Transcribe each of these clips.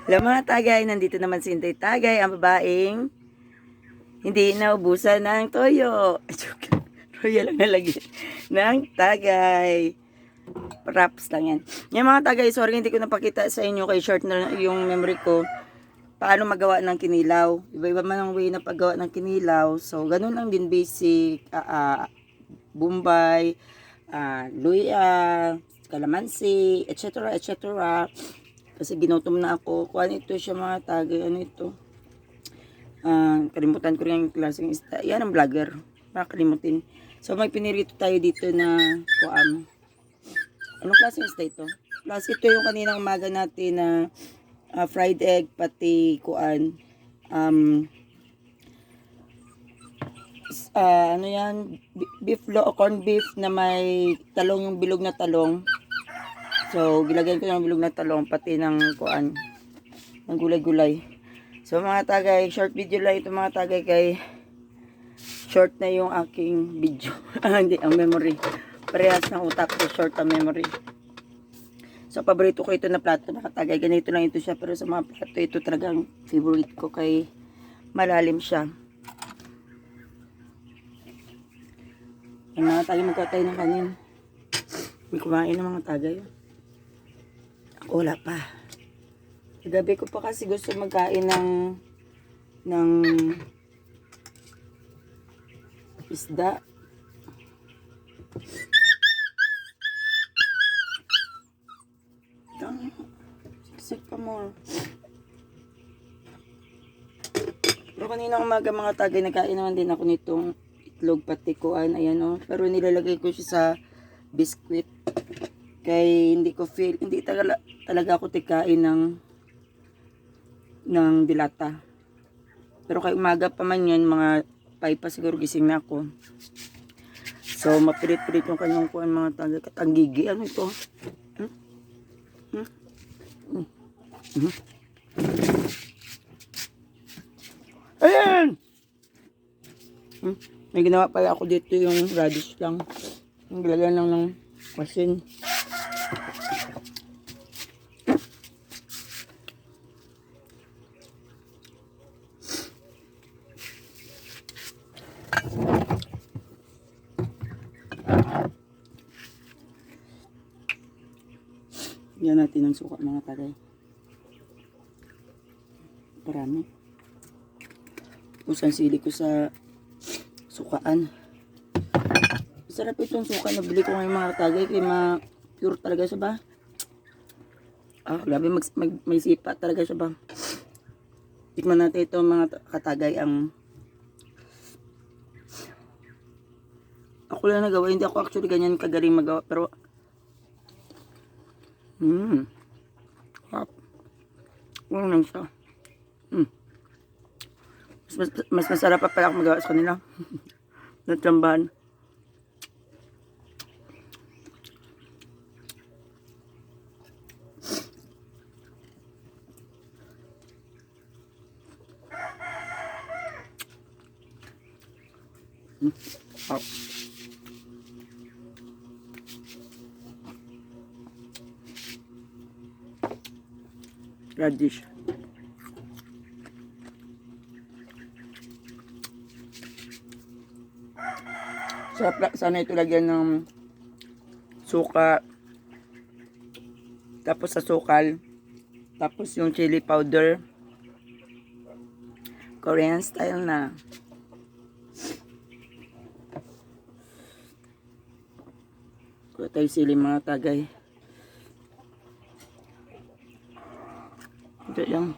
Hello mga tagay, nandito naman si Inday Tagay, ang babaeng hindi naubusan ng toyo. Joke lang. Royal lang nalagyan ng tagay. Props lang yan. Yung mga tagay, sorry hindi ko napakita sa inyo kay short na yung memory ko. Paano magawa ng kinilaw. Iba-iba man ang way na paggawa ng kinilaw. So, ganun lang din basic. Bombay, luya, kalamansi, etc. etc. Kasi ginutom na ako. Kuha ito siya mga tagay. Ano ito? Kalimutan ko rin yung klaseng isda. Yan ang vlogger. Makakalimutin. So may pinirito tayo dito na kuan. Anong klaseng isda ito? Plus ito yung kaninang umaga natin na fried egg pati kuan. Ano yan? Corn beef na may talong, yung bilog na talong. So gilagyan ko ng bilog na talong pati ng kuan. Ng gulay-gulay. So mga tagay, short video lang ito mga tagay kay short na yung aking video. Hindi, ang memory. Parehas ng utak ko, short ang memory. So paborito ko ito na plato mga tagay. Ganito lang ito siya pero sa mga plato ito talagang favorite ko kay malalim siya. Yung mga tagay magkatay ng kanin. May kumain ng mga tagay. Ako wala pa. Gabi ko pa kasi gusto magkain ng isda. Siksik pa more. Pero kanina umaga mga tagay, nagkain naman din ako nitong itlog pati kuan. Ayan o. Pero nilalagay ko siya sa biskwit. Kay hindi ko feel, hindi talaga ako tikain ng dilata. Pero kay umaga pa man yun, mga 5 pa siguro gising na ako. So, mapilit-pilit yung kanyang kuhan mga tagay. Katanggigi, ano ito? Ayan! May ginawa pala ako dito yung radish lang. Yung gilagyan lang ng masin. Yan natin ang suka mga tagay. Parami. Tapos ang sili ko sa sukaan. Sarap itong suka na bili ko ngayon mga tagay. Kaya pure talaga siya ba? Grabe may sipa talaga siya ba? Tikman natin ito mga katagay ang ako lang nagawa. Hindi ako actually ganyan kagaling magawa pero ano lang siya. Mas masarap pa pala ako magawa sa kanila. Natsambahan. Radish. Sana ito lagyan ng suka. Tapos sa sukal. Tapos yung chili powder. Korean style na. Kuha tayo sili mga tagay. Ito lang.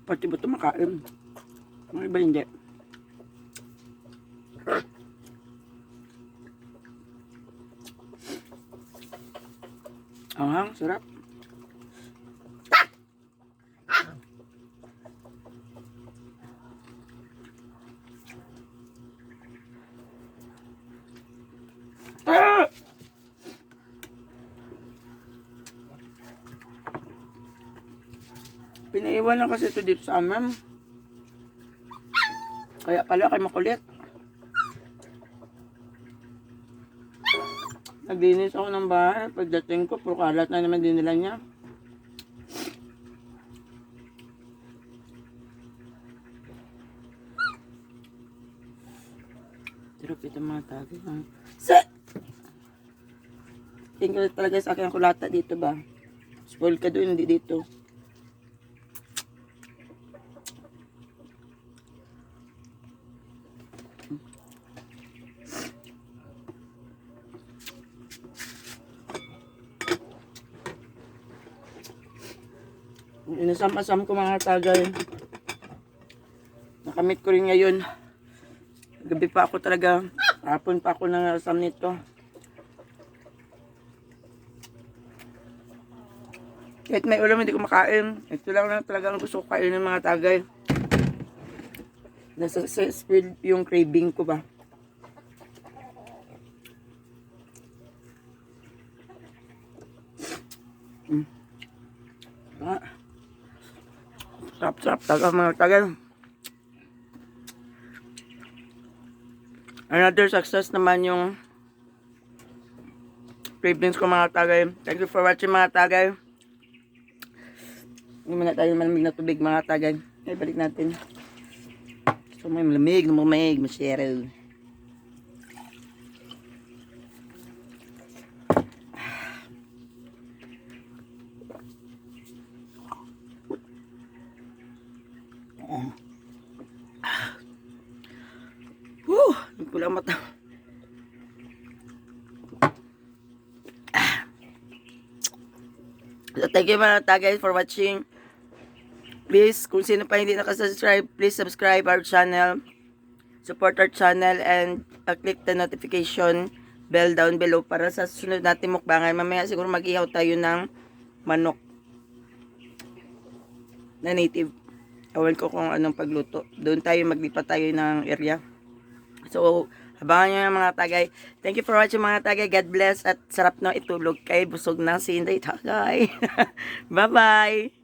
Pati ba ito makain? Mga iba hindi. Sarap. Pinaiwan lang kasi ito dito sa amin. Kaya pala kay makulit. Naglinis ako ng bahay. Pagdating ko, puro kalat na naman din nila niya. Pero ito mga tagay. Tinggal talaga sa akin ang kulata dito ba? Spoil ka doon, hindi dito. Inasam-asam ko mga tagay. Nakamit ko rin ngayon. Gabi pa ako talaga. Hapon pa ako nangasam nito. Kahit may ulam hindi ko makain. Ito lang talaga ang gusto ko kainin ng mga tagay. Nasa speed yung craving ko ba. Sarap-sarap talaga mga tagay. Another success naman yung cravings ko mga tagay. Thank you for watching mga tagay. Hindi muna tayo malamig na tubig mga tagay. Ay, balik natin. So may malamig, masyero. Yung pula mata. So thank you mga tagay for watching. Please, kung sino pa hindi nakasubscribe, please subscribe our channel. Support our channel and click the notification bell down below para sa susunod natin mukbangan. Mamaya siguro mag-ihaw tayo ng manok na native. Ewan ko kung anong pagluto. Doon tayo maglipat tayo ng area. So, abangan nyo yung mga tagay. Thank you for watching mga tagay. God bless at sarap na itulog kay busog na si Inday Tagay. Bye-bye!